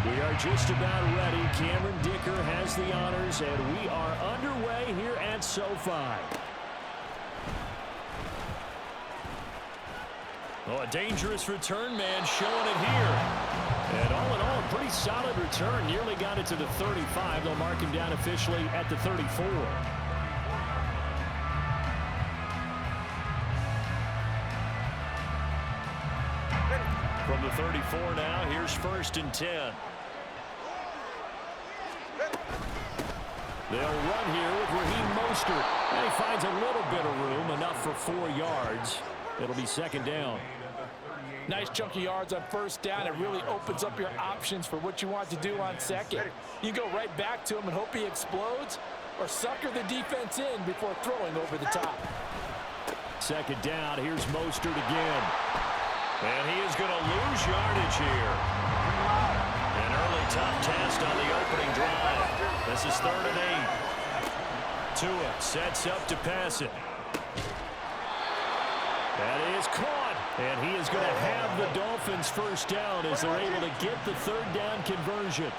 We are just about ready. Cameron Dicker has the honors, and we are underway here at SoFi. Oh, a dangerous return man showing it here. And all in all, a pretty solid return. Nearly got it to the 35. They'll mark him down officially at the 34. From the 34 now, here's 1st and 10. They'll run here with Raheem Mostert. And he finds a little bit of room, enough for 4 yards. It'll be 2nd down. Nice chunk of yards on 1st down. It really opens up your options for what you want to do on 2nd. You go right back to him and hope he explodes, or sucker the defense in before throwing over the top. 2nd down. Here's Mostert again. And he is going to lose yardage here. An early tough test on the opening drive. This is 3rd and 8. Tua sets up to pass it. That is caught, and he is going to have the Dolphins' 1st down as they're able to get the 3rd down conversion.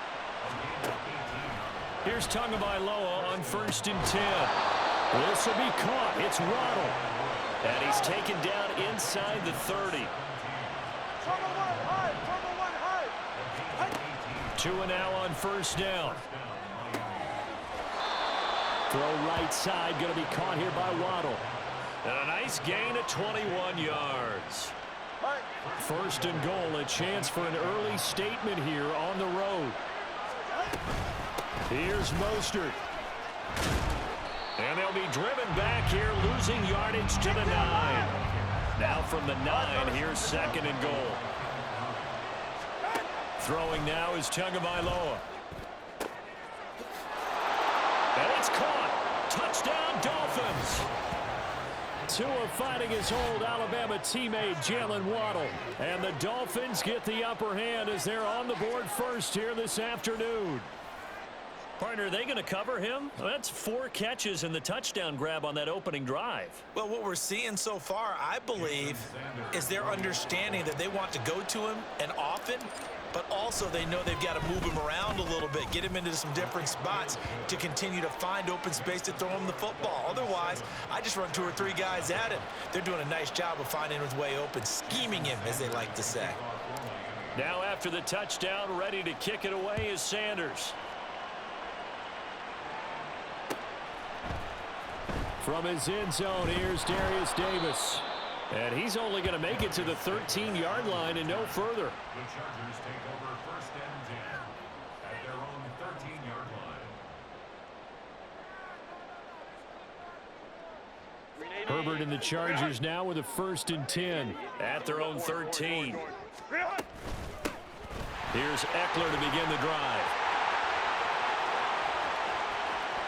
Here's Tagovailoa on 1st and 10. This will be caught. It's Waddle. And he's taken down inside the 30. Tua now on 1st down. Throw right side, going to be caught here by Waddle. And a nice gain of 21 yards. 1st and goal, a chance for an early statement here on the road. Here's Mostert. And they'll be driven back here, losing yardage to the 9. Now from the 9, here's 2nd and goal. Throwing now is Tagovailoa. And it's caught. Touchdown, Dolphins. Tua fighting his old Alabama teammate Jalen Waddle. And the Dolphins get the upper hand as they're on the board first here this afternoon. Partner, are they going to cover him? Well, that's 4 catches and the touchdown grab on that opening drive. Well, what we're seeing so far, I believe, is their understanding that they want to go to him and often, but also they know they've got to move him around a little bit, get him into some different spots to continue to find open space to throw him the football. Otherwise, I just run 2 or 3 guys at him. They're doing a nice job of finding his way open, scheming him, as they like to say. Now after the touchdown, ready to kick it away is Sanders. From his end zone, here's Darius Davis. And he's only going to make it to the 13-yard line and no further. The Chargers take over 1st and 10 at their own 13-yard line. Herbert and the Chargers now with a 1st and 10 at their own 13. Here's Eckler to begin the drive.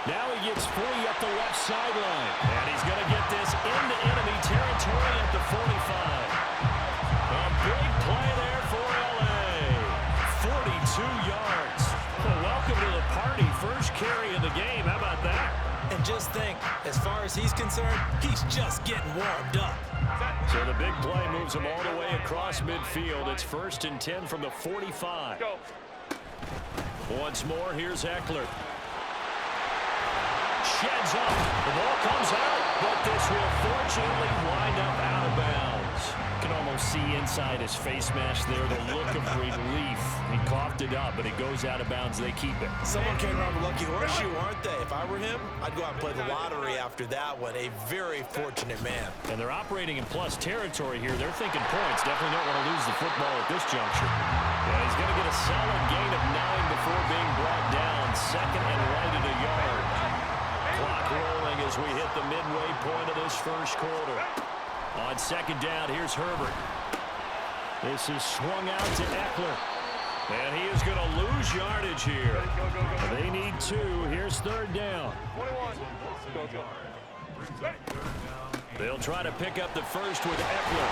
Now he gets free up the left sideline. And he's going to get this into enemy territory at the 45. A big play there for L.A. 42 yards. Well, welcome to the party. First carry of the game. How about that? And just think, as far as he's concerned, he's just getting warmed up. So the big play moves him all the way across midfield. It's 1st and 10 from the 45. Once more, here's Eckler. Sheds up. The ball comes out, but this will fortunately wind up out of bounds. You can almost see inside his face mask there the look of relief. He coughed it up, but it goes out of bounds. They keep it. Someone came around with a lucky horseshoe, aren't they? If I were him, I'd go out and play the lottery after that one. A very fortunate man. And they're operating in plus territory here. They're thinking points. Definitely don't want to lose the football at this juncture. Yeah, he's going to get a solid gain of 9 before being brought down. 2nd and right at a yard. Clock rolling as we hit the midway point of this first quarter. On 2nd down, here's Herbert. This is swung out to Eckler. And he is going to lose yardage here. They need 2. Here's 3rd down. They'll try to pick up the first with Eckler.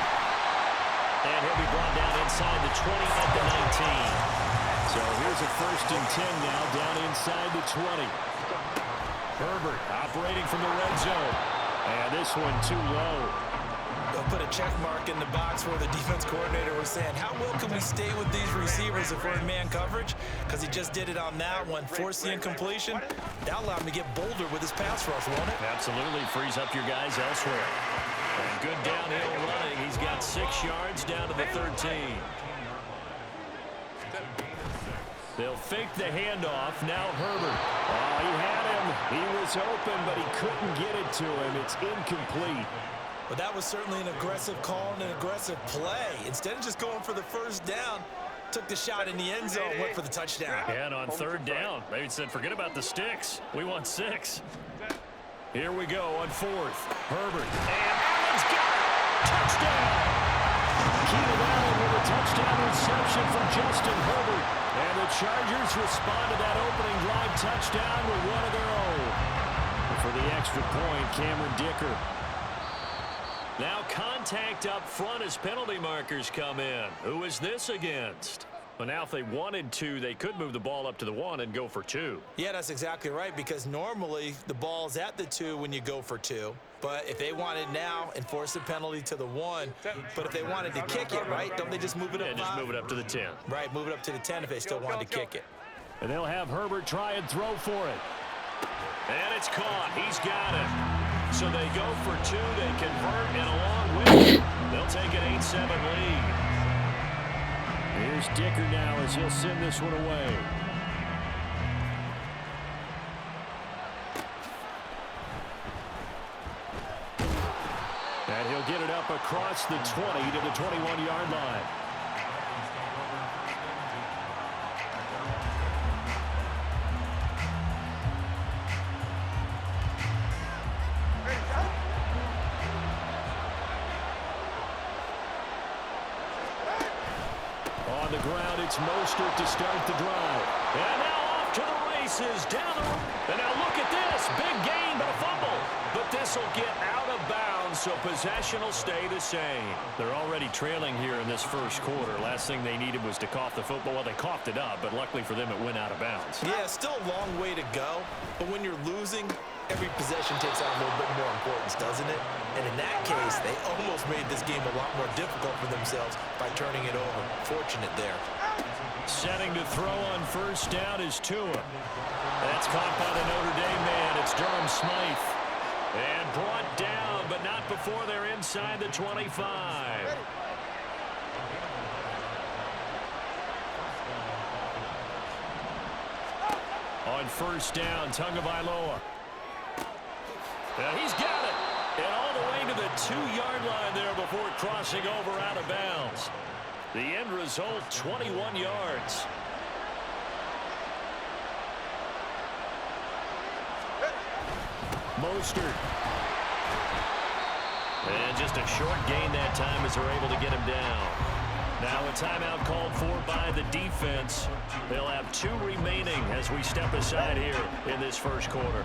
And he'll be brought down inside the 20 at the 19. So here's a 1st and 10 now down inside the 20. Herbert operating from the red zone. And this one too low. A put a check mark in the box where the defense coordinator was saying, how well can we stay with these receivers if we're in man coverage? Because he just did it on that one, forced the incompletion. That allowed him to get bolder with his pass rush, won't it? Absolutely, frees up your guys elsewhere. And good downhill running. He's got 6 yards down to the 13. They'll fake the handoff. Now Herbert. Oh, he had him. He was open, but he couldn't get it to him. It's incomplete. But that was certainly an aggressive call and an aggressive play. Instead of just going for the first down, took the shot in the end zone, went for the touchdown. And on 3rd down, they said, forget about the sticks. We want 6. Here we go on 4th. Herbert. And Allen's got it. Touchdown. Keenan Allen with a touchdown reception from Justin Herbert. And the Chargers respond to that opening drive touchdown with one of their own. And for the extra point, Cameron Dicker. Now contact up front as penalty markers come in. Who is this against? Well, now if they wanted to, they could move the ball up to the 1 and go for 2. Yeah, that's exactly right, because normally the ball's at the 2 when you go for 2. But if they wanted now, enforce the penalty to the 1. But if they wanted to kick it, right, don't they just move it up? Yeah, just move it up to the 10. Right, move it up to the 10 if they still wanted to kick it. And they'll have Herbert try and throw for it. And it's caught. He's got it. So they go for 2. They convert, and along with it, they'll take an 8-7 lead. Here's Dicker now as he'll send this one away. And he'll get it up across the 20 to the 21-yard line. On the ground, it's Mostert to start the drive. And now off to the races. Down the road. And now look at this. Big gain, but a fumble. But this will get out of bounds, so possession will stay the same. They're already trailing here in this first quarter. Last thing they needed was to cough the football. Well, they coughed it up, but luckily for them, it went out of bounds. Yeah, still a long way to go. But when you're losing, every possession takes on a little bit more importance, doesn't it? And in that case, they almost made this game a lot more difficult for themselves by turning it over. Fortunate there. Setting to throw on first down is Tua. That's caught by the Notre Dame man. It's Durham Smythe. And brought down, but not before they're inside the 25. On first down, Tagovailoa. And he's got it. And all the way to the 2-yard line there before crossing over out of bounds. The end result, 21 yards. Mostert. And just a short gain that time as they're able to get him down. Now a timeout called for by the defense. They'll have 2 remaining as we step aside here in this first quarter.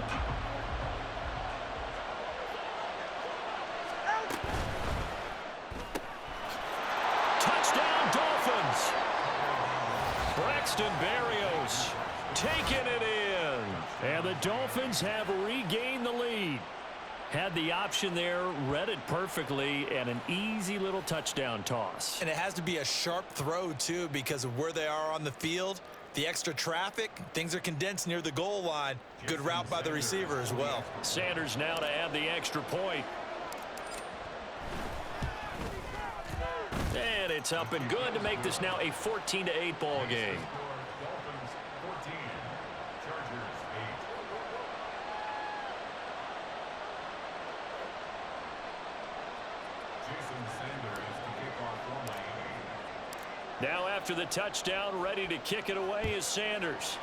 Touchdown Dolphins. Braxton Berrios taking it in. And the Dolphins have regained the lead. Had the option there, read it perfectly, and an easy little touchdown toss. And it has to be a sharp throw, too, because of where they are on the field. The extra traffic, things are condensed near the goal line. Good route by the receiver as well. Sanders now to add the extra point. And it's up and good to make this now a 14-8 ball game. Dolphins 14, Chargers 8. Jason Sanders to kick off for Miami. Now after the touchdown, ready to kick it away is Sanders.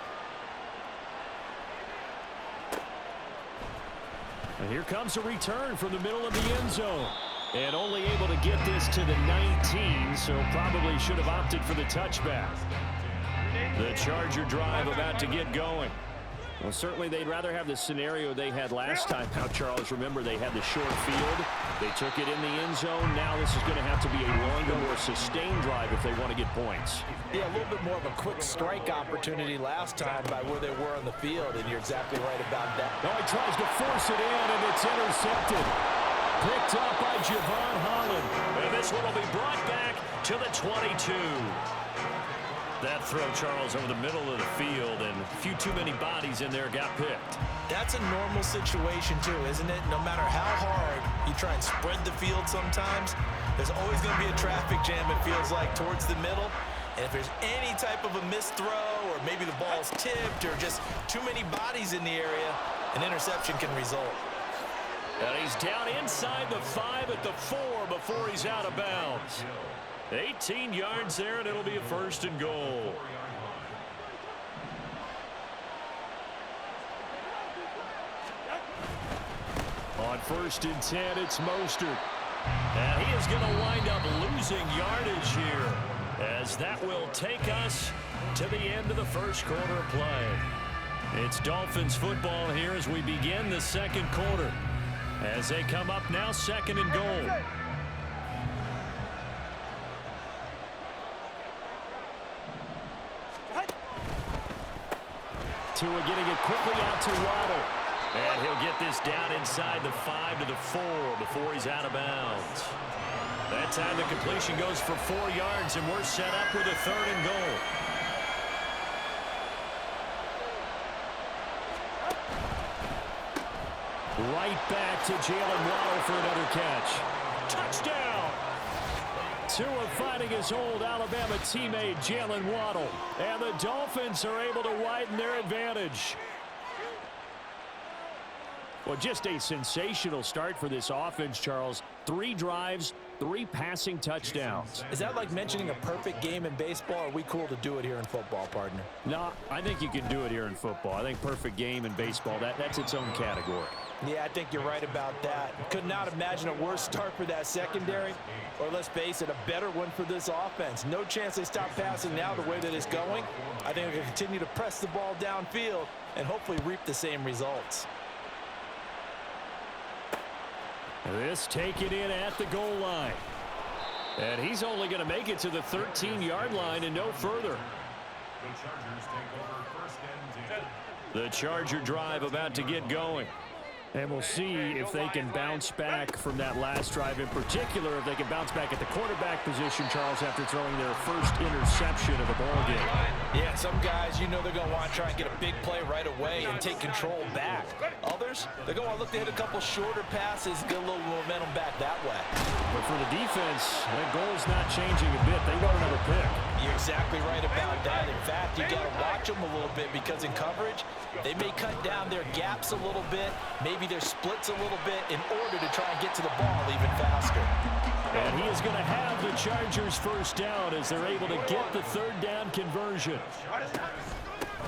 And here comes a return from the middle of the end zone. And only able to get this to the 19, so probably should have opted for the touchback. The Charger drive about to get going. Well, certainly they'd rather have the scenario they had last time. Now, Charles, remember they had the short field. They took it in the end zone. Now this is going to have to be a longer, more sustained drive if they want to get points. Yeah, a little bit more of a quick strike opportunity last time by where they were on the field, and you're exactly right about that. Oh, he tries to force it in, and it's intercepted. Picked up by Javon Holland. And this one will be brought back to the 22. That throw, Charles, over the middle of the field, and a few too many bodies in there got picked. That's a normal situation, too, isn't it? No matter how hard you try and spread the field sometimes, there's always going to be a traffic jam, it feels like, towards the middle. And if there's any type of a missed throw, or maybe the ball's tipped, or just too many bodies in the area, an interception can result. And he's down inside the 5 at the 4 before he's out of bounds. 18 yards there, and it'll be a 1st and goal. On 1st and 10, it's Mostert. And he is going to wind up losing yardage here, as that will take us to the end of the 1st quarter of play. It's Dolphins football here as we begin the 2nd quarter. As they come up now, 2nd and goal. Tua getting it quickly out to Waddle. And he'll get this down inside the 5 to the 4 before he's out of bounds. That time the completion goes for 4 yards, and we're set up with a 3rd and goal. Right back to Jalen Waddle for another catch. Touchdown! Tua finding his old Alabama teammate Jalen Waddle. And the Dolphins are able to widen their advantage. Well, just a sensational start for this offense, Charles. 3 drives, 3 passing touchdowns. Is that like mentioning a perfect game in baseball, or are we cool to do it here in football, partner? No, I think you can do it here in football. I think perfect game in baseball, that's its own category. Yeah, I think you're right about that. Could not imagine a worse start for that secondary, or let's face it, a better one for this offense. No chance they stop passing now the way that it's going. I think they can continue to press the ball downfield and hopefully reap the same results. This taken in at the goal line. And he's only going to make it to the 13-yard line and no further. The Chargers take over 1st and 10. The Charger drive about to get going. And we'll see if they can bounce back from that last drive, in particular, if they can bounce back at the quarterback position, Charles, after throwing their first interception of the ball game. Yeah, some guys, you know they're going to want to try and get a big play right away and take control back. Others, they're going to look to hit a couple shorter passes, get a little momentum back that way. But for the defense, that goal's not changing a bit. They want another pick. You're exactly right about that. In fact, you got to watch them a little bit, because in coverage, they may cut down their gaps a little bit, maybe their splits a little bit, in order to try and get to the ball even faster. And he is going to have the Chargers 1st down as they're able to get the 3rd down conversion.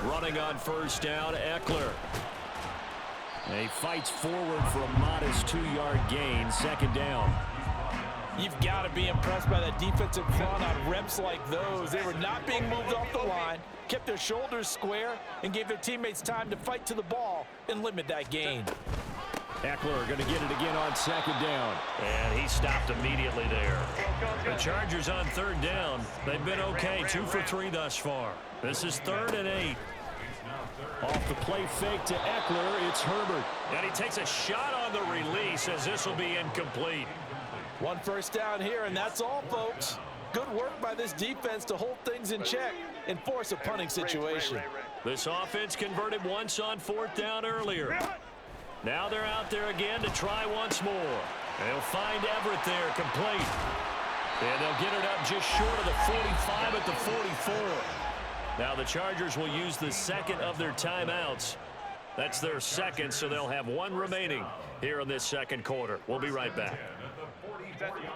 Running on 1st down, Eckler. He fights forward for a modest 2-yard gain, 2nd down. You've got to be impressed by that defensive front on reps like those. They were not being moved off the line, kept their shoulders square, and gave their teammates time to fight to the ball and limit that gain. Eckler going to get it again on 2nd down. And he stopped immediately there. The Chargers on 3rd down. They've been okay, 2 for 3 thus far. This is 3rd and 8. Off the play fake to Eckler, it's Herbert. And he takes a shot on the release as this will be incomplete. 1 first down here, and that's all, folks. Good work by this defense to hold things in check and force a punting situation. This offense converted once on 4th down earlier. Now they're out there again to try once more. They'll find Everett there, complete. And they'll get it up just short of the 45 at the 44. Now the Chargers will use the 2nd of their timeouts. That's their 2nd, so they'll have 1 remaining here in this 2nd quarter. We'll be right back.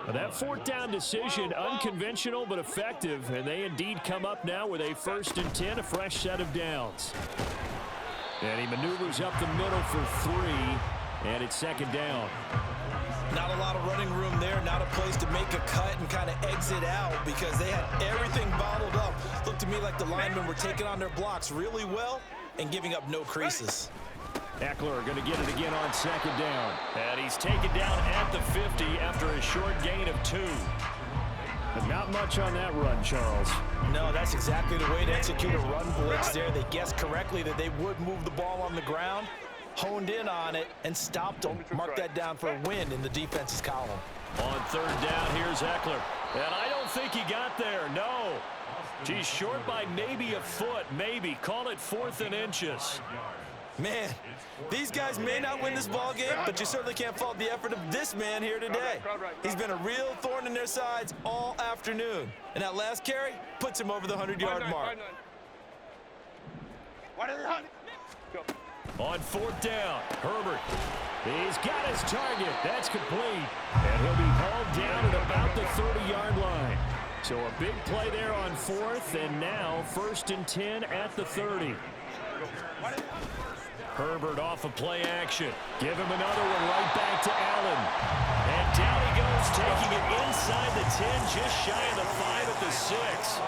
That 4th down decision, unconventional but effective, and they indeed come up now with a 1st and 10, a fresh set of downs. And he maneuvers up the middle for 3, and it's 2nd down. Not a lot of running room there, not a place to make a cut and kind of exit out, because they had everything bottled up. Looked to me like the linemen were taking on their blocks really well and giving up no creases. Eckler going to get it again on 2nd down. And he's taken down at the 50 after a short gain of 2. But not much on that run, Charles. No, that's exactly the way to execute a run blitz there. They guessed correctly that they would move the ball on the ground, honed in on it and stopped him. Mark that down for a win in the defense's column. On third down, here's Eckler. And I don't think he got there, no. He's short by maybe a foot, maybe. Call it 4th and inches. Man, these guys may not win this ball game, but you certainly can't fault the effort of this man here today. He's been a real thorn in their sides all afternoon. And that last carry puts him over the 100-yard mark. On 4th down, Herbert. He's got his target. That's complete. And he'll be hauled down at about the 30-yard line. So a big play there on 4th, and now 1st and 10 at the 30. Herbert off of play action. Give him another one right back to Allen. And down he goes, taking it inside the 10, just shy of the 5 at the 6.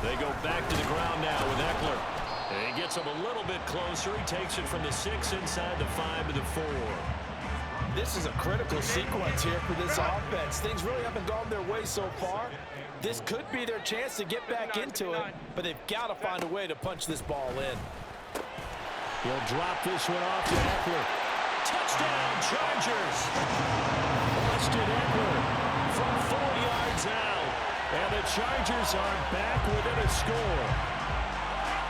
They go back to the ground now with Eckler. And he gets him a little bit closer. He takes it from the 6 inside the 5 to the 4. This is a critical sequence here for this offense. Things really haven't gone their way so far. This could be their chance to get back into it, but they've got to find a way to punch this ball in. He'll drop this one off to Eckler. Touchdown, Chargers! Austin Eckler from 4 yards out. And the Chargers are back within a score.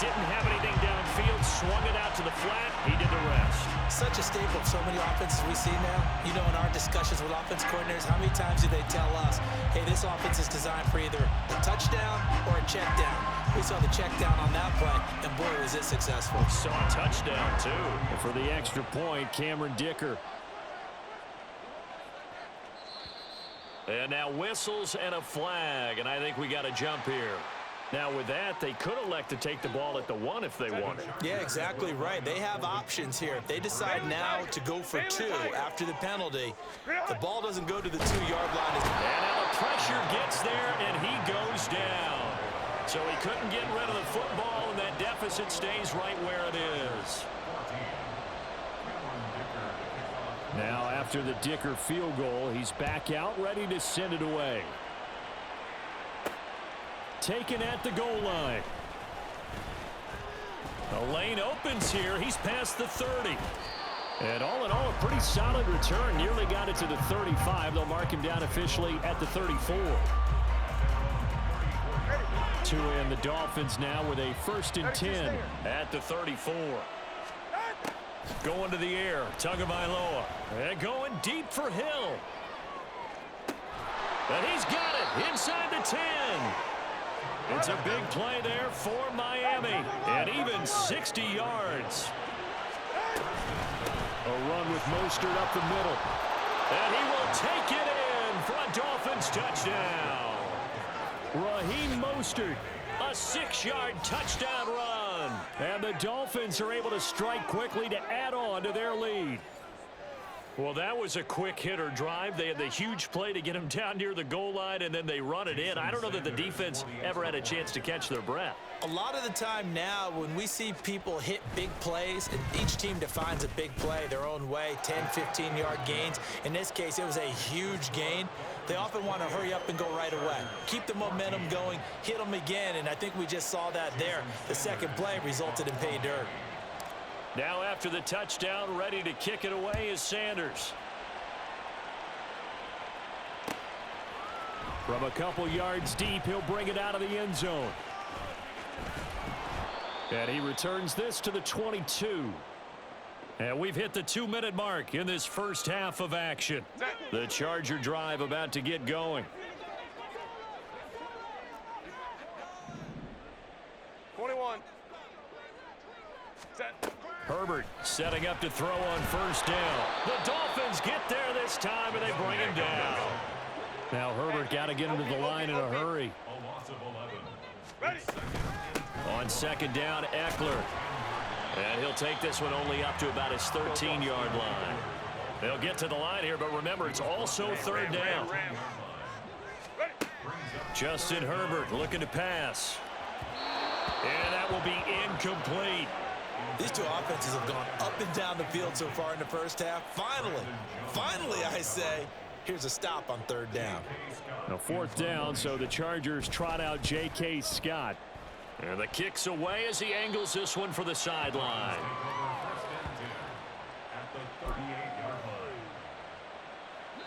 Didn't have anything downfield, swung it out to the flat. He did the rest. Such a staple of so many offenses we see now. You know, in our discussions with offense coordinators, how many times do they tell us, hey, this offense is designed for either a touchdown or a check down. We saw the check down on that play, and boy, was it successful. Saw a touchdown, too. And for the extra point, Cameron Dicker. And now whistles and a flag, and I think we got a jump here. Now, with that, they could elect to take the ball at the 1 if they wanted. Yeah, exactly right. They have options here. If they decide now to go for 2 after the penalty, the ball doesn't go to the 2-yard line. And now the pressure gets there, and he goes down. So he couldn't get rid of the football, and that deficit stays right where it is. Now, after the Dicker field goal, he's back out, ready to send it away. Taken at the goal line. The lane opens here. He's past the 30. And all in all, a pretty solid return. Nearly got it to the 35. They'll mark him down officially at the 34. And the Dolphins now with a 1st and 10 at the 34. Going to the air. Tagovailoa. And going deep for Hill. And he's got it inside the 10. It's a big play there for Miami, and even 60 yards. A run with Mostert up the middle. And he will take it in for a Dolphins touchdown. Raheem Mostert, a 6-yard touchdown run. And the Dolphins are able to strike quickly to add on to their lead. Well, that was a quick hitter drive. They had the huge play to get him down near the goal line, and then they run it in. I don't know that the defense ever had a chance to catch their breath. A lot of the time now, when we see people hit big plays, and each team defines a big play their own way, 10, 15-yard gains. In this case, it was a huge gain. They often want to hurry up and go right away. Keep the momentum going, hit them again, and I think we just saw that there. The second play resulted in pay dirt. Now after the touchdown, ready to kick it away is Sanders. From a couple yards deep, he'll bring it out of the end zone. And he returns this to the 22. And we've hit the 2-minute mark in this first half of action. The Charger drive about to get going. 21. Set. Herbert setting up to throw on 1st down. The Dolphins get there this time, and they bring him down. Now Herbert got to get him to the line in a hurry. A loss of 11. Ready. On 2nd down, Eckler. And he'll take this one only up to about his 13-yard line. They'll get to the line here, but remember, it's also 3rd down. Justin Herbert looking to pass. And that will be incomplete. These two offenses have gone up and down the field so far in the first half. Finally, I say, here's a stop on 3rd down. Now 4th down, so the Chargers trot out J.K. Scott. And the kick's away as he angles this one for the sideline.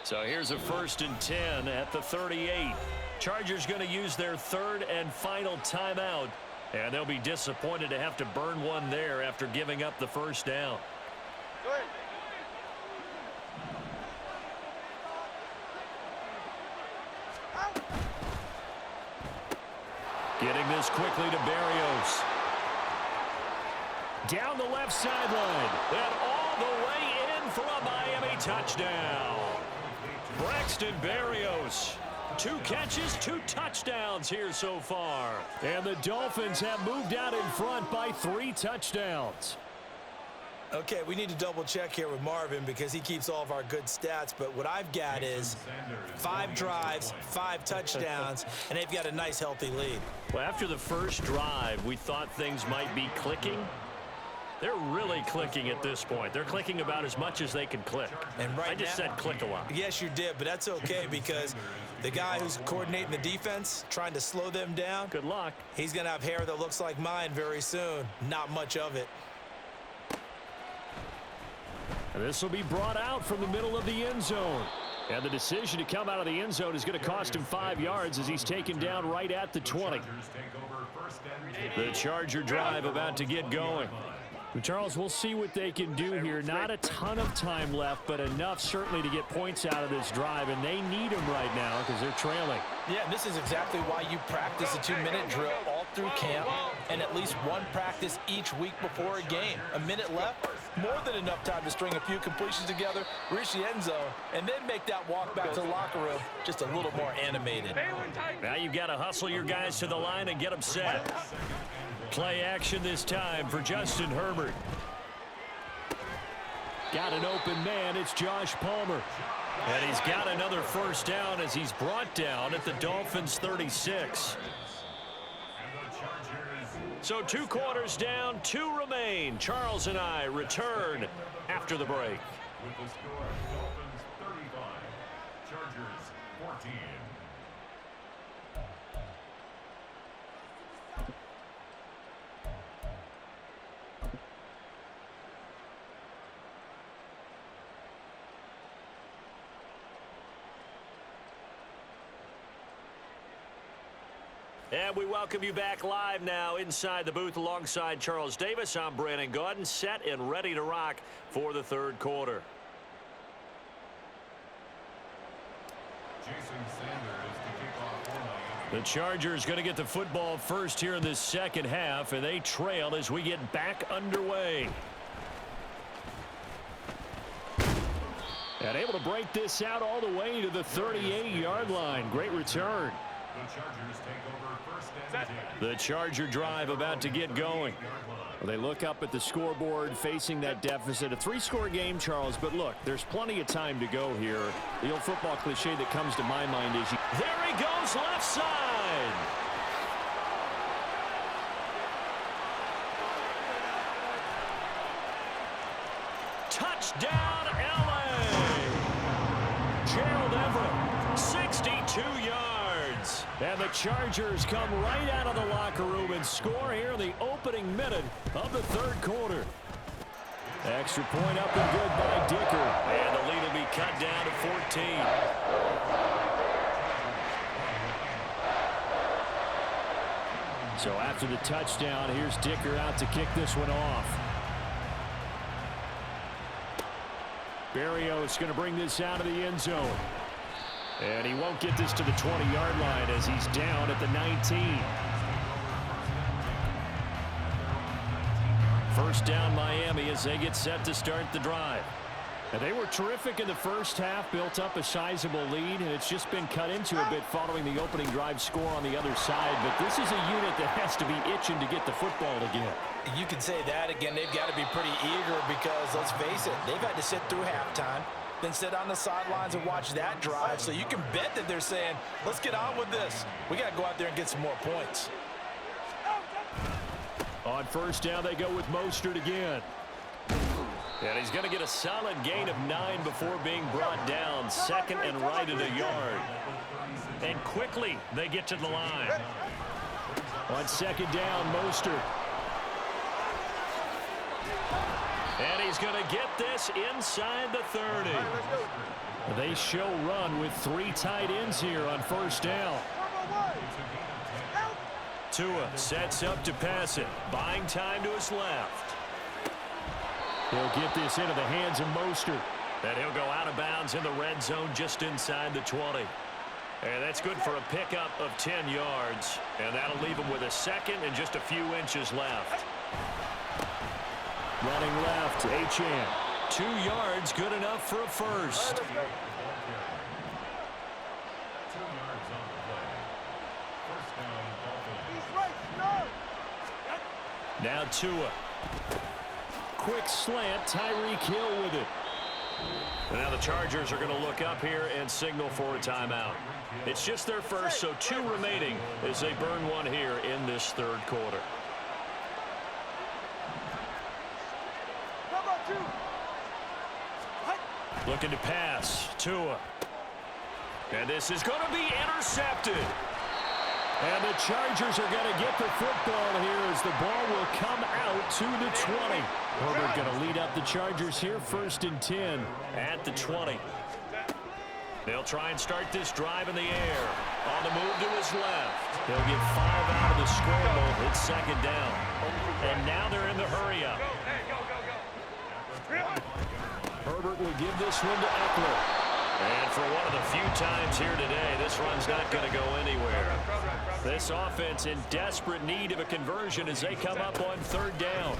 So here's a 1st and 10 at the 38. Chargers going to use their 3rd and final timeout. And they'll be disappointed to have to burn one there after giving up the 1st down. Go ahead. Getting this quickly to Berrios. Down the left sideline. And all the way in for a Miami touchdown. Braxton Berrios. 2 catches, 2 touchdowns here so far. And the Dolphins have moved out in front by 3 touchdowns. Okay, we need to double check here with Marvin because he keeps all of our good stats. But what I've got is 5 drives, 5 touchdowns, and they've got a nice, healthy lead. Well, after the first drive, we thought things might be clicking. They're really clicking at this point. They're clicking about as much as they can click. And right I just said click a lot. Yes, you did, but that's okay because the guy who's coordinating the defense, trying to slow them down, Good luck. he's going to have hair that looks like mine very soon. Not much of it. And this will be brought out from the middle of the end zone. And the decision to come out of the end zone is going to cost him 5 yards as he's taken down right at the 20. The Charger drive about to get going. Charles, we'll see what they can do here. Not a ton of time left, but enough certainly to get points out of this drive, and they need them right now because they're trailing. Yeah, and this is exactly why you practice a 2-minute drill all through camp and at least one practice each week before a game. A minute left, more than enough time to string a few completions together, reach the end zone, and then make that walk back to the locker room just a little more animated. Now you've got to hustle your guys to the line and get them set. Play action this time for Justin Herbert. Got an open man. It's Josh Palmer. And he's got another 1st down as he's brought down at the Dolphins' 36. So 2 quarters down, 2 remain. Charles and I return after the break. With the score, Dolphins 35, Chargers 14. And we welcome you back live now inside the booth alongside Charles Davis. I'm Brandon Gaudin, set and ready to rock for the 3rd quarter. Jason Sanders to kick off for Miami. The Chargers going to get the football first here in this 2nd half, and they trail as we get back underway. And able to break this out all the way to the 38-yard line. Great return. The Chargers take over 1st and 10. The Charger drive about to get going. Well, they look up at the scoreboard facing that deficit. A 3-score game, Charles, but look, there's plenty of time to go here. The old football cliche that comes to my mind is, there he goes, left side. Touchdown, L.A. Gerald Everett, 62 yards. And the Chargers come right out of the locker room and score here in the opening minute of the 3rd quarter. Extra point up and good by Dicker. And the lead will be cut down to 14. So after the touchdown, here's Dicker out to kick this one off. Berrios going to bring this out of the end zone. And he won't get this to the 20-yard line as he's down at the 19. 1st down Miami as they get set to start the drive. And they were terrific in the 1st half, built up a sizable lead, and it's just been cut into a bit following the opening drive score on the other side. But this is a unit that has to be itching to get the football again. You can say that again. They've got to be pretty eager because, let's face it, they've had to sit through halftime, then sit on the sidelines and watch that drive. So you can bet that they're saying, let's get on with this. We got to go out there and get some more points. On 1st down, they go with Mostert again. And he's going to get a solid gain of 9 before being brought down. 2nd and right at a yard. And quickly, they get to the line. On second down, Mostert. And he's going to get this inside the 30. They show run with 3 tight ends here on first down. Tua sets up to pass it. Buying time to his left. He'll get this into the hands of Mostert. And he'll go out of bounds in the red zone just inside the 20. And that's good for a pickup of 10 yards. And that'll leave him with a second and just a few inches left. Running left, Achane. 2 yards, good enough for a first. Now Tua. Quick slant, Tyreek Hill with it. And now the Chargers are going to look up here and signal for a timeout. It's just their first, so 2 remaining as they burn one here in this third quarter. Looking to pass. Tua. And this is going to be intercepted. And the Chargers are going to get the football here as the ball will come out to the 20. Herbert going to lead up the Chargers here, 1st and 10. At the 20. They'll try and start this drive in the air. On the move to his left. He'll get 5 out of the scramble. It's second down. And now they're in the hurry-up. Herbert will give this one to Eckler. And for one of the few times here today, this run's not going to go anywhere. This offense in desperate need of a conversion as they come up on 3rd down.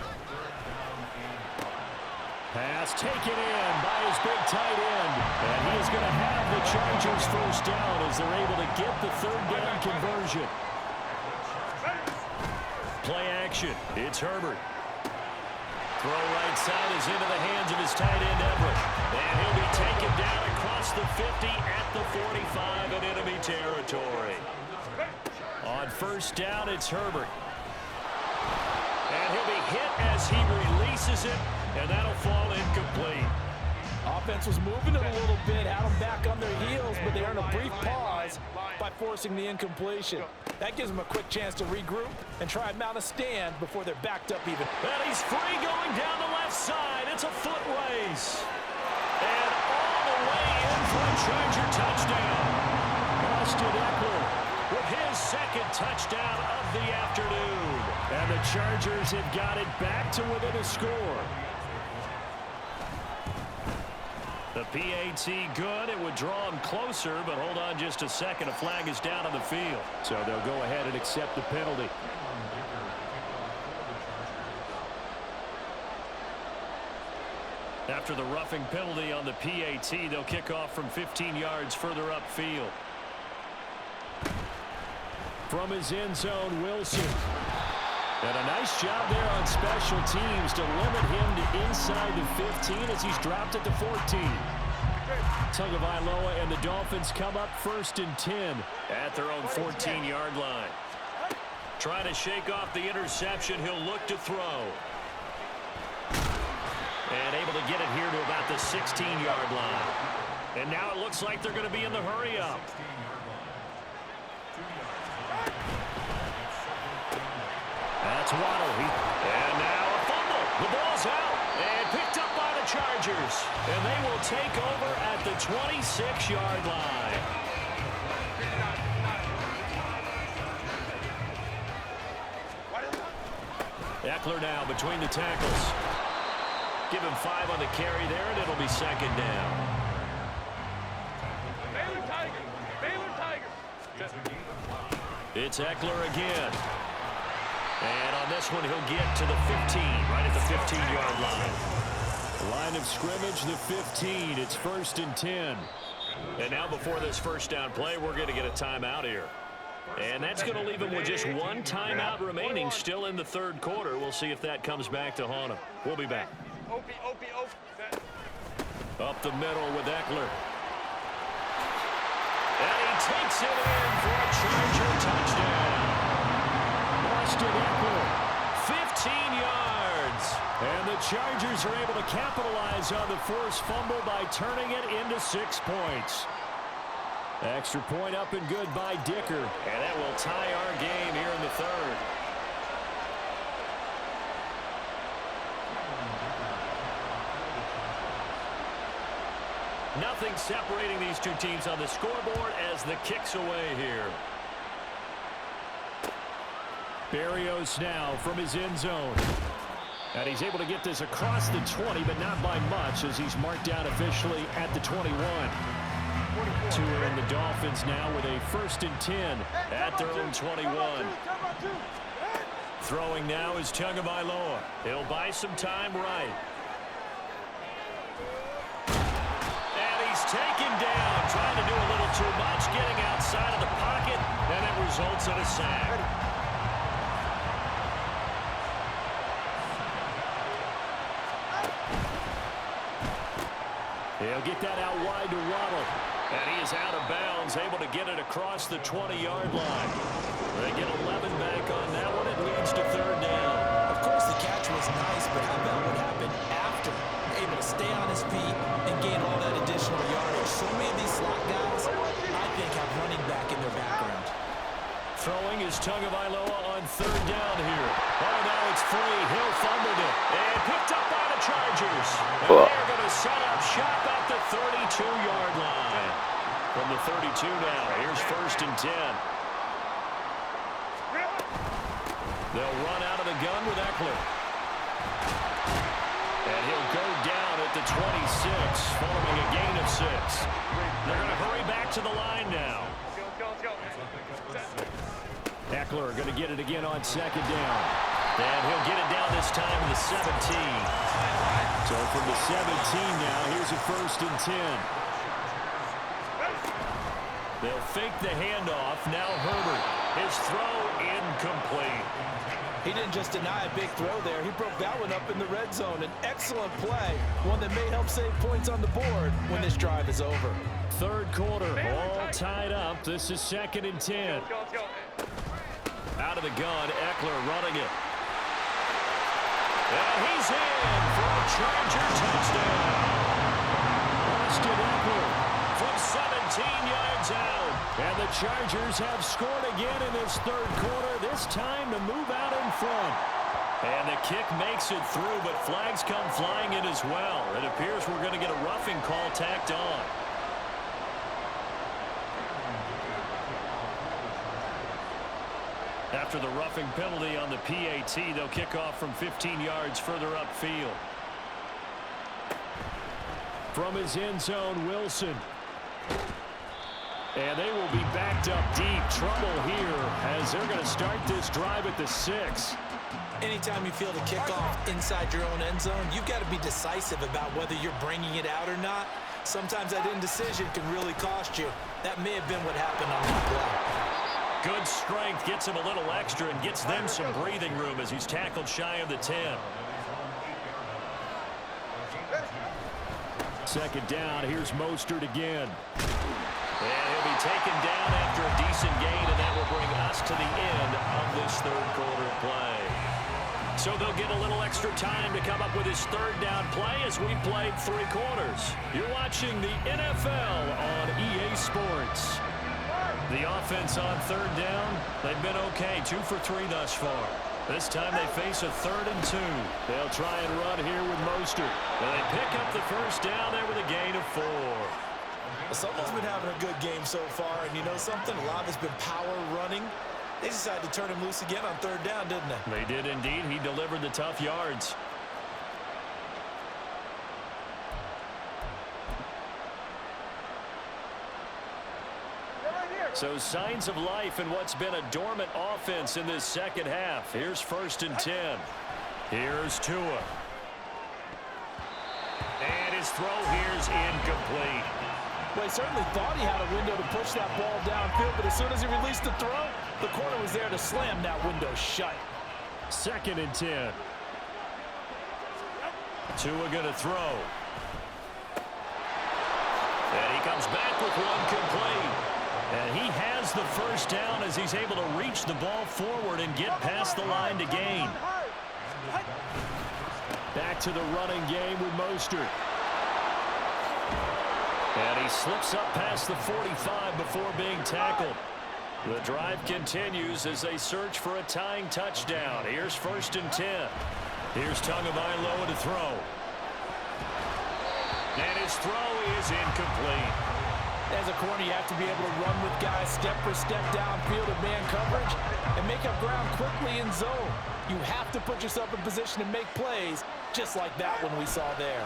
Pass taken in by his big tight end. And he is going to have the Chargers first down as they're able to get the 3rd down conversion. Play action. It's Herbert. Throw right side is into the hands of his tight end, Everett. And he'll be taken down across the 50 at the 45 in enemy territory. On 1st down, it's Herbert. And he'll be hit as he releases it, and that'll fall incomplete. Offense was moving it a little bit, had them back on their heels, but they earned a brief pause by forcing the incompletion. That gives them a quick chance to regroup and try and mount a stand before they're backed up even. And he's free going down the left side. It's a foot race. And all the way in for a Charger touchdown. Austin Eckler with his 2nd touchdown of the afternoon. And the Chargers have got it back to within a score. The PAT good. It would draw him closer, but hold on just a second. A flag is down on the field. So they'll go ahead and accept the penalty. After the roughing penalty on the PAT, they'll kick off from 15 yards further upfield. From his end zone, Wilson. And a nice job there on special teams to limit him to inside the 15 as he's dropped it to 14. Tagovailoa and the Dolphins come up 1st and 10. At their own 14-yard line. Trying to shake off the interception. He'll look to throw. And able to get it here to about the 16-yard line. And now it looks like they're going to be in the hurry-up. That's Waddle. And now a fumble. The ball's out. And picked up by the Chargers. And they will take over at the 26-yard line. Eckler now between the tackles. Give him 5 on the carry there, and it'll be 2nd down. It's Eckler again. And on this one, he'll get to the 15, right at the 15-yard line. Line of scrimmage, the 15. It's 1st and 10. And now before this first down play, we're going to get a timeout here. And that's going to leave him with just 1 timeout remaining still in the 3rd quarter. We'll see if that comes back to haunt him. We'll be back. Up the middle with Eckler. And he takes it in for a Charger touchdown. Austin Eckler, 15 yards. And the Chargers are able to capitalize on the forced fumble by turning it into 6 points. Extra point up and good by Dicker. And that will tie our game here in the third. Nothing separating these two teams on the scoreboard as the kick's away here. Berrios now from his end zone. And he's able to get this across the 20, but not by much as he's marked down officially at the 21. Tua and the Dolphins now with a 1st and 10 at their own 21. Throwing now is Tagovailoa. He'll buy some time right. And he's taken down, trying to do a little too much, getting outside of the pocket, and it results in a sack. He'll get that out wide to Waddle. And he is out of bounds, able to get it across the 20-yard line. They get 11 back on that one. It leads to 3rd down. Of course, the catch was nice, but how about what happened after? Able to stay on his feet and gain all that additional yardage. So many of these slot guys, I think, have running back in their background. Throwing is Tagovailoa on 3rd down here. Oh, now it's free. Hill fumbled it. And picked up by the Chargers. And they're going to set up shop at the 32-yard line. From the 32 now, here's 1st and 10. They'll run out of the gun with Eckler. And he'll go down at the 26, following a gain of 6. They're going to hurry back to the line now. Eckler going to get it again on 2nd down. And he'll get it down this time to the 17. So from the 17 now, here's a 1st and 10. They'll fake the handoff. Now Herbert. His throw incomplete. He didn't just deny a big throw there. He broke that one up in the red zone. An excellent play. One that may help save points on the board when this drive is over. 3rd quarter, all tied up. This is 2nd and 10. Out of the gun, Eckler running it. And he's in for a Charger touchdown. Austin Eckler from 17 yards out. And the Chargers have scored again in this 3rd quarter, this time to move out in front. And the kick makes it through, but flags come flying in as well. It appears we're going to get a roughing call tacked on. After the roughing penalty on the PAT, they'll kick off from 15 yards further upfield. From his end zone, Wilson. And they will be backed up deep. Trouble here as they're going to start this drive at the 6. Anytime you feel the kickoff inside your own end zone, you've got to be decisive about whether you're bringing it out or not. Sometimes that indecision can really cost you. That may have been what happened on that play. Good strength, gets him a little extra and gets them some breathing room as he's tackled shy of the 10. 2nd down, here's Mostert again. And he'll be taken down after a decent gain, and that will bring us to the end of this 3rd quarter play. So they'll get a little extra time to come up with his 3rd down play as we played 3 quarters. You're watching the NFL on EA Sports. The offense on 3rd down, they've been okay, 2 for 3 thus far. This time they face a 3rd and 2. They'll try and run here with Mostert. And they pick up the 1st down there with a gain of 4. Someone's been having a good game so far, and you know something? A lot of it's been power running. They decided to turn him loose again on 3rd down, didn't they? They did indeed. He delivered the tough yards. So signs of life in what's been a dormant offense in this 2nd half. Here's 1st and 10. Here's Tua. And his throw here's incomplete. Well, he certainly thought he had a window to push that ball downfield, but as soon as he released the throw, the corner was there to slam that window shut. 2nd and 10. Tua going to throw. And he comes back with one complete. And he has the 1st down as he's able to reach the ball forward and get past the line to gain. Back to the running game with Mostert. And he slips up past the 45 before being tackled. The drive continues as they search for a tying touchdown. Here's 1st and 10. Here's Tagovailoa to throw. And his throw is incomplete. As a corner, you have to be able to run with guys step for step downfield in man coverage and make up ground quickly in zone. You have to put yourself in position to make plays, just like that one we saw there.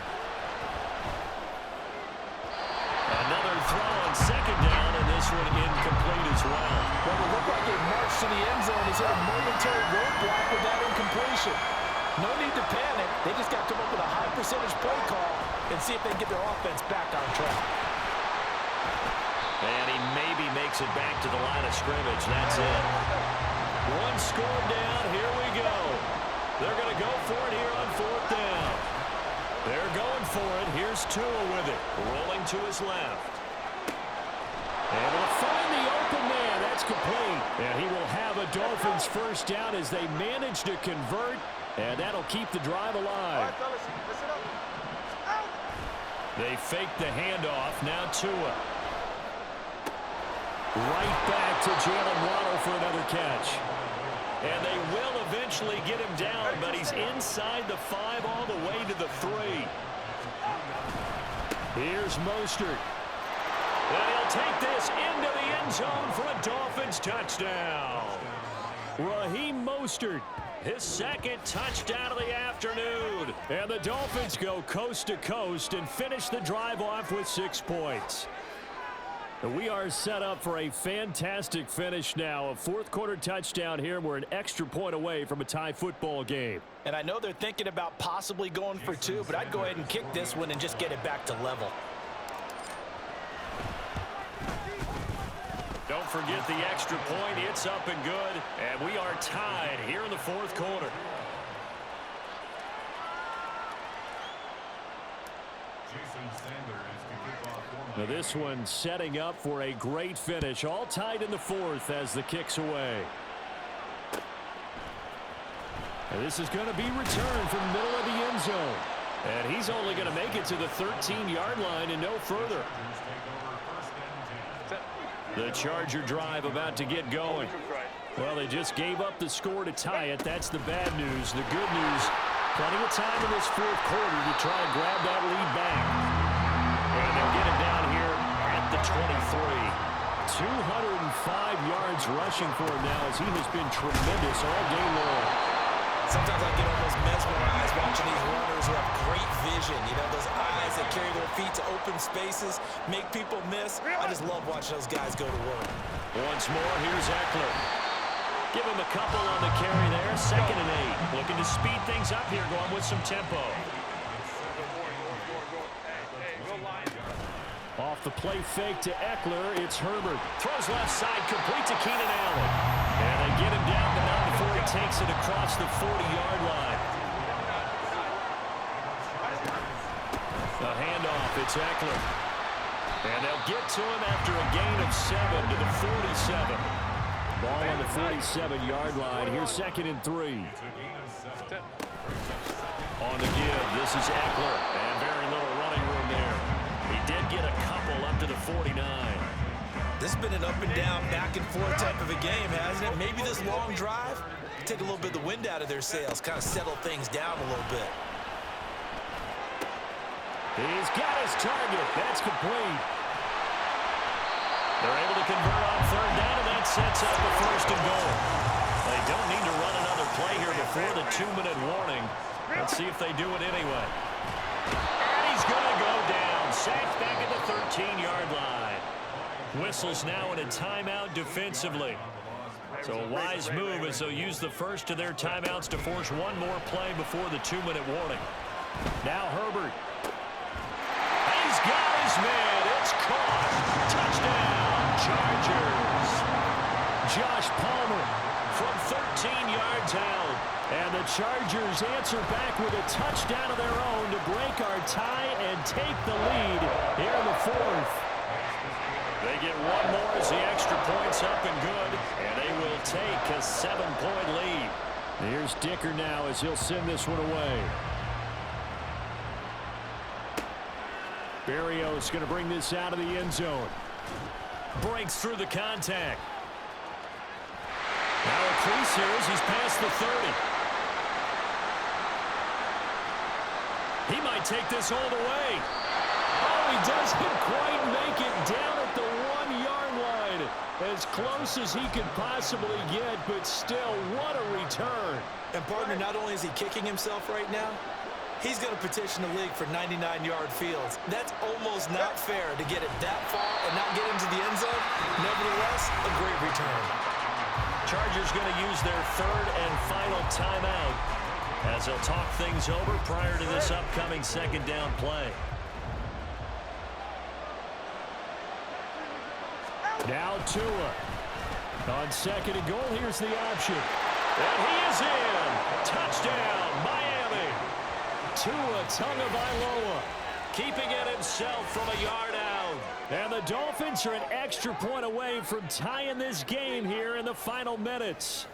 Another throw on 2nd down, and this one incomplete as well. Well, it looked like a march to the end zone. He's hit a momentary roadblock with that incompletion. No need to panic. They just got to come up with a high percentage play call and see if they can get their offense back on track. And he maybe makes it back to the line of scrimmage. That's it. One score down. Here we go. They're going to go for it here on 4th down. They're going for it. Here's Tua with it. Rolling to his left. And will find the open man. That's complete. And he will have a Dolphins 1st down as they manage to convert. And that'll keep the drive alive. They fake the handoff. Now Tua. Right back to Jalen Waddle for another catch. And they will eventually get him down, but he's inside the 5 all the way to the 3. Here's Mostert. And he'll take this into the end zone for a Dolphins touchdown. Raheem Mostert, his 2nd touchdown of the afternoon. And the Dolphins go coast to coast and finish the drive off with 6 points. We are set up for a fantastic finish now. A 4th quarter touchdown here. We're an extra point away from a tie football game. And I know they're thinking about possibly going for 2, but I'd go ahead and kick this one and just get it back to level. Don't forget the extra point. It's up and good. And we are tied here in the 4th quarter. Now this one setting up for a great finish. All tied in the 4th as the kick's away. And this is going to be returned from the middle of the end zone. And he's only going to make it to the 13-yard line and no further. The Charger drive about to get going. Well, they just gave up the score to tie it. That's the bad news. The good news, plenty of time in this 4th quarter to try and grab that lead back. And they'll get it down here at the 23. 205 yards rushing for him now as he has been tremendous all day long. Sometimes I get almost mesmerized watching these runners who have great vision. You know, those eyes that carry their feet to open spaces, make people miss. I just love watching those guys go to work. Once more, here's Eckler. Give him a couple on the carry there. 2nd and 8. Looking to speed things up here, going with some tempo. Off the play fake to Eckler, it's Herbert. Throws left side, complete to Keenan Allen. And they get him down, but not before he takes it across the 40-yard line. The handoff, it's Eckler. And they'll get to him after a gain of 7 to the 47. Ball on the 47-yard line. Here's 2nd and 3. On the give, this is Eckler. And very little running room there. He did get a couple up to the 49. This has been an up and down, back and forth type of a game, hasn't it? Maybe this long drive, take a little bit of the wind out of their sails, kind of settle things down a little bit. He's got his target. That's complete. They're able to convert on 3rd down, and that sets up the 1st and goal. They don't need to run another play here before the 2-minute warning. Let's see if they do it anyway. And he's going to go down. Sacked back at the 13-yard line. Whistles now in a timeout defensively. So a wise move as they'll use the first of their timeouts to force one more play before the 2-minute warning. Now Herbert. He's got his man. It's caught. Touchdown, Chargers. Josh Palmer from 13 yards out. And the Chargers answer back with a touchdown of their own to break our tie and take the lead here in the 4th. They get one more as the extra point's up and good, and they will take a 7-point lead. Here's Dicker now as he'll send this one away. Berrios going to bring this out of the end zone. Breaks through the contact. Now a crease here as he's past the 30. He might take this all the way. Oh, he doesn't quite make it down at the 1-yard line. As close as he could possibly get, but still, what a return. And, partner, not only is he kicking himself right now, he's going to petition the league for 99-yard fields. That's almost not fair to get it that far and not get into the end zone. Nevertheless, a great return. Chargers going to use their third and final timeout as they'll talk things over prior to this upcoming second down play. Now Tua. On second and goal, here's the option. And he is in. Touchdown, Miami. Tua Tagovailoa keeping it himself from a yard out. And the Dolphins are an extra point away from tying this game here in the final minutes.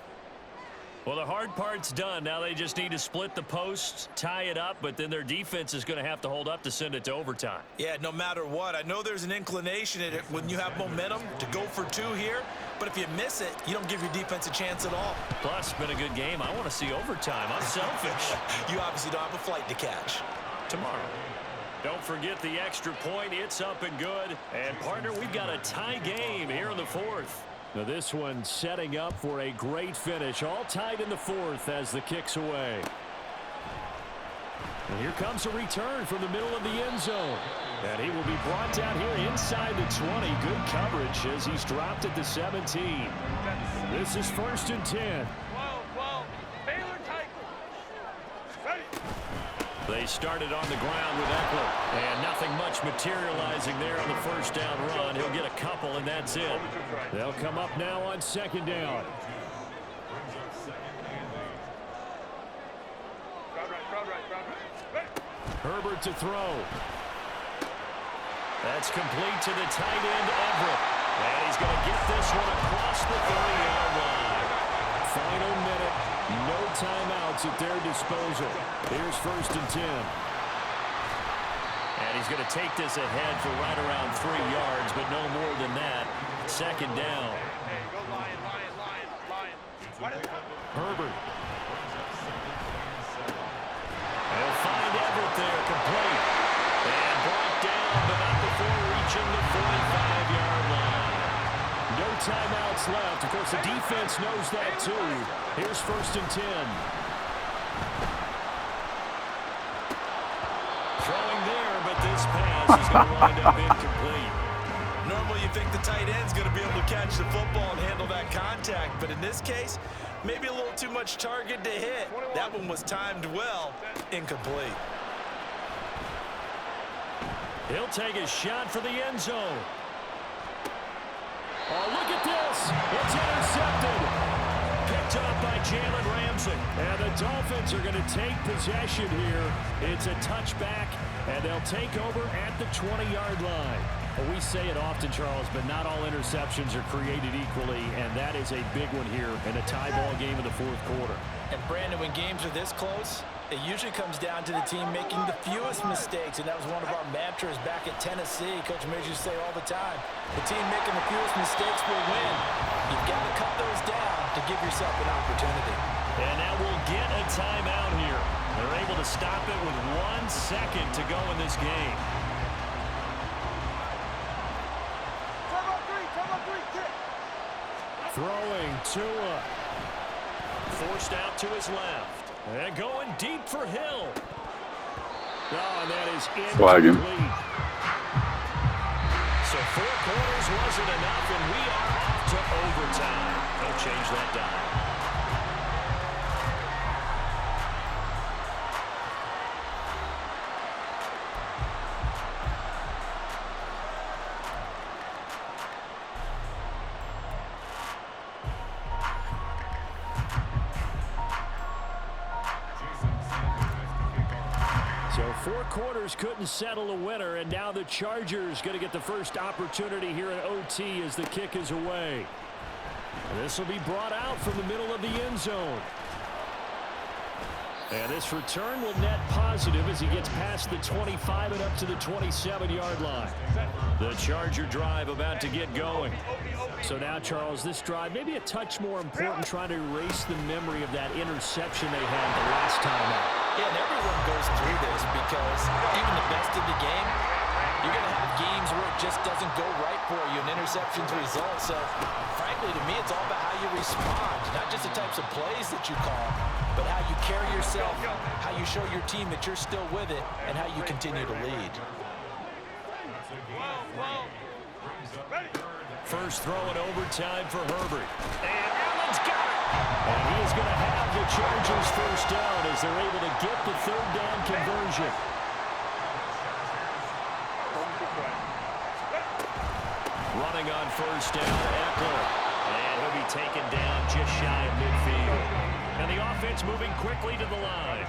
Well, the hard part's done. Now they just need to split the posts, tie it up, but then their defense is going to have to hold up to send it to overtime. Yeah, no matter what. I know there's an inclination in it when you have momentum to go for two here, but if you miss it, you don't give your defense a chance at all. Plus, it's been a good game. I want to see overtime. I'm selfish. You obviously don't have a flight to catch. Tomorrow. Don't forget the extra point. It's up and good. And, partner, we've got a tie game here in the fourth. Now this one setting up for a great finish. All tied in the fourth as the kick's away. And here comes a return from the middle of the end zone. And he will be brought down here inside the 20. Good coverage as he's dropped at the 17. This is 1st and 10. They started on the ground with Eckler, and nothing much materializing there on the first down run. He'll get a couple, and that's it. They'll come up now on second down. Herbert to throw. That's complete to the tight end, Everett. And he's going to get this one across the 30-yard line. Final minute. No timeouts at their disposal. Here's 1st and 10. And he's going to take this ahead for right around 3 yards, but no more than that. Second down. Herbert. They'll find Everett there, complete. And brought down, but not before reaching the 45-yard line. No timeouts left. Of course, the defense knows that, too. Here's 1st and 10. Throwing there, but this pass is going to wind up incomplete. Normally you think the tight end's going to be able to catch the football and handle that contact, but in this case, maybe a little too much target to hit. That one was timed well. Incomplete. He'll take a shot for the end zone. Oh, look at this. It's intercepted. Picked up by Jalen Ramsey. And the Dolphins are going to take possession here. It's a touchback, and they'll take over at the 20-yard line. Well, we say it often, Charles, but not all interceptions are created equally, and that is a big one here in a tie ball game in the fourth quarter. And, Brandon, when games are this close, it usually comes down to the team making the fewest mistakes, and that was one of our mantras back at Tennessee. Coach Mears used to say all the time, the team making the fewest mistakes will win. You've got to cut those down to give yourself an opportunity. And now we'll get a timeout here. They're able to stop it with 1 second to go in this game. Throwing Tua. Forced out to his left. And going deep for Hill. Oh, and that is Flag him. incomplete. So 4 quarters wasn't enough, and we are off to overtime. Don't change that dial. So 4 quarters couldn't settle a winner, and now the Chargers going to get the first opportunity here in OT as the kick is away. This will be brought out from the middle of the end zone. And this return will net positive as he gets past the 25 and up to the 27-yard line. The Charger drive about to get going. So now, Charles, this drive maybe a touch more important, trying to erase the memory of that interception they had the last time out. Yeah, and everyone goes through this because even the best of the game, you're going to have games where it just doesn't go right for you, and interceptions result. So, frankly, to me, it's all about how you respond, not just the types of plays that you call, but how you carry yourself, how you show your team that you're still with it, and how you continue to lead. First throw in overtime for Herbert. And Allen's got it. And he is going to have the Chargers first down as they're able to get the third down conversion. Running on first down, Eckler. And he'll be taken down just shy of midfield. And the offense moving quickly to the line.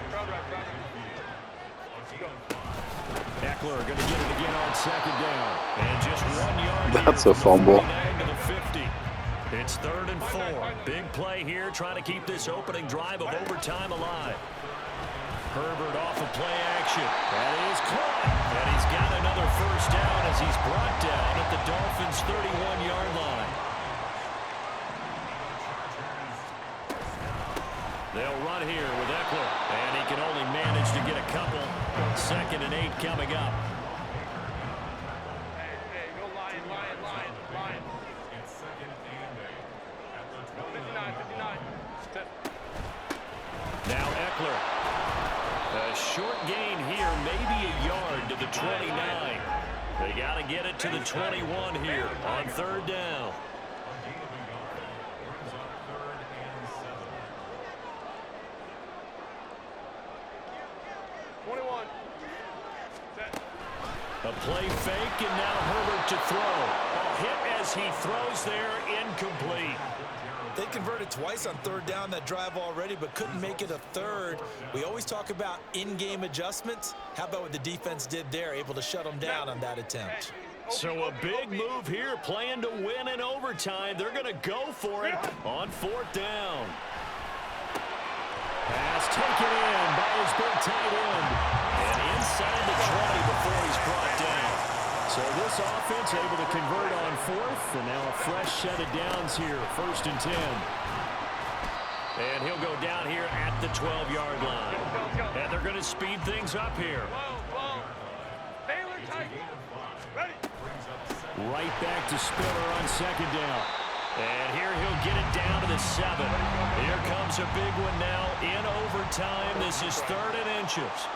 Eckler going to get it again on second down. And just 1 yard. That's a fumble. To the 50. It's 3rd and 4. Big play here, trying to keep this opening drive of overtime alive. Herbert off of play action. That is caught. And he's got another first down as he's brought down at the Dolphins' 31-yard line. They'll run here with Eckler. And he can only manage to get a couple. 2nd and 8 coming up. Hey, go Lion. It's 2nd and 8 at the 59. Now Eckler. A short gain here, maybe a yard to the 29. They got to get it to the 21 here on 3rd down. 21. Set. A play fake, and now Herbert to throw. A hit as he throws there, incomplete. They converted twice on 3rd down that drive already, but couldn't make it a 3rd. We always talk about in-game adjustments. How about what the defense did there, able to shut them down on that attempt? So a big move here, playing to win in overtime. They're going to go for it on 4th down. Pass taken in by his big tight end. And inside the 20 before he's brought down. So this offense able to convert on 4th, and now a fresh set of downs here, 1st and 10. And he'll go down here at the 12-yard line. And they're going to speed things up here. Whoa. Baylor tight. Ready. Right back to Spiller on 2nd down. And here he'll get it down to the 7. Here comes a big one now in overtime. This is 3rd and inches.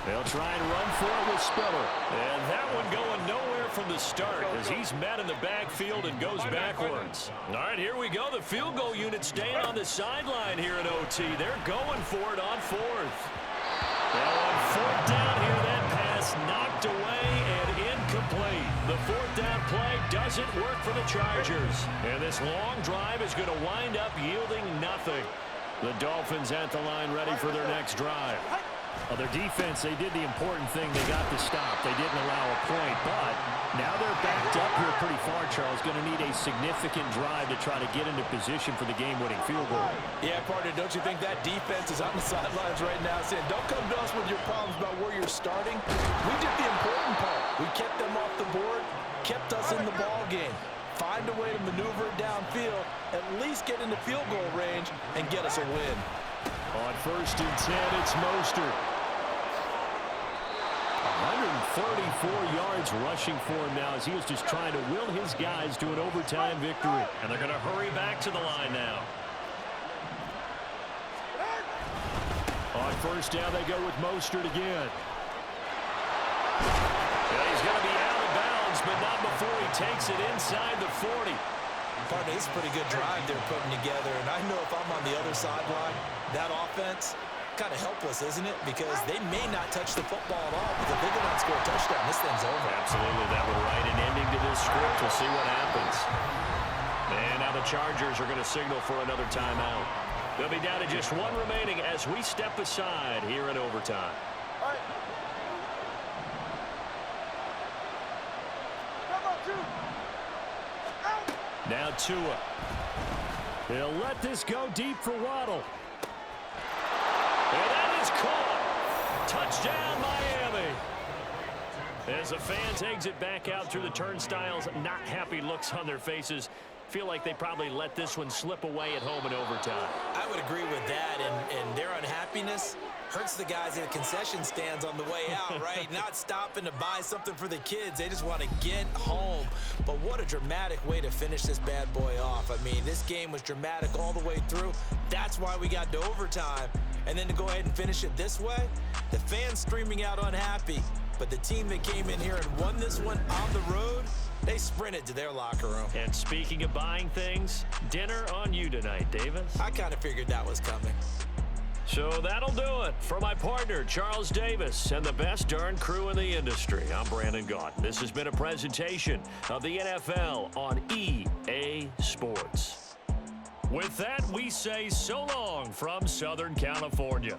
They'll try and run for it with Spiller. And that one going nowhere from the start as he's met in the backfield and goes backwards. All right, here we go. The field goal unit staying on the sideline here in OT. They're going for it on 4th. Now on 4th down here, that pass knocked away and incomplete. The 4th down play doesn't work for the Chargers. And this long drive is going to wind up yielding nothing. The Dolphins at the line ready for their next drive. Well, their defense, they did the important thing. They got the stop. They didn't allow a point, but now they're backed up here pretty far, Charles. Going to need a significant drive to try to get into position for the game-winning field goal. Yeah, partner, don't you think that defense is on the sidelines right now saying, don't come to us with your problems about where you're starting. We did the important part. We kept them off the board, kept us in the ball game. Find a way to maneuver it downfield, at least get into field goal range, and get us a win. On 1st and 10, it's Mostert. 134 yards rushing for him now as he was just trying to will his guys to an overtime victory. And they're going to hurry back to the line now. On 1st down, they go with Mostert again. And he's going to be out of bounds, but not before he takes it inside the 40. Partner, it's a pretty good drive they're putting together, and I know if I'm on the other sideline, that offense, kind of helpless, isn't it? Because they may not touch the football at all, because if they go out and score a touchdown, this thing's over. Absolutely, that would write an ending to this script. We'll see what happens. And now the Chargers are going to signal for another timeout. They'll be down to just 1 remaining as we step aside here in overtime. All right. Come on, 2. Out. Now Tua. He'll let this go deep for Waddle. And that is caught. Touchdown, Miami. As the fans exit back out through the turnstiles, not happy looks on their faces. Feel like they probably let this one slip away at home in overtime. I would agree with that, and their unhappiness hurts the guys in the concession stands on the way out, right? Not stopping to buy something for the kids. They just want to get home. But what a dramatic way to finish this bad boy off. I mean, this game was dramatic all the way through. That's why we got to overtime. And then to go ahead and finish it this way, the fans streaming out unhappy. But the team that came in here and won this one on the road, they sprinted to their locker room. And speaking of buying things, dinner on you tonight, Davis. I kind of figured that was coming. So that'll do it. For my partner, Charles Davis, and the best darn crew in the industry, I'm Brandon Gaunt. This has been a presentation of the NFL on EA Sports. With that, we say so long from Southern California.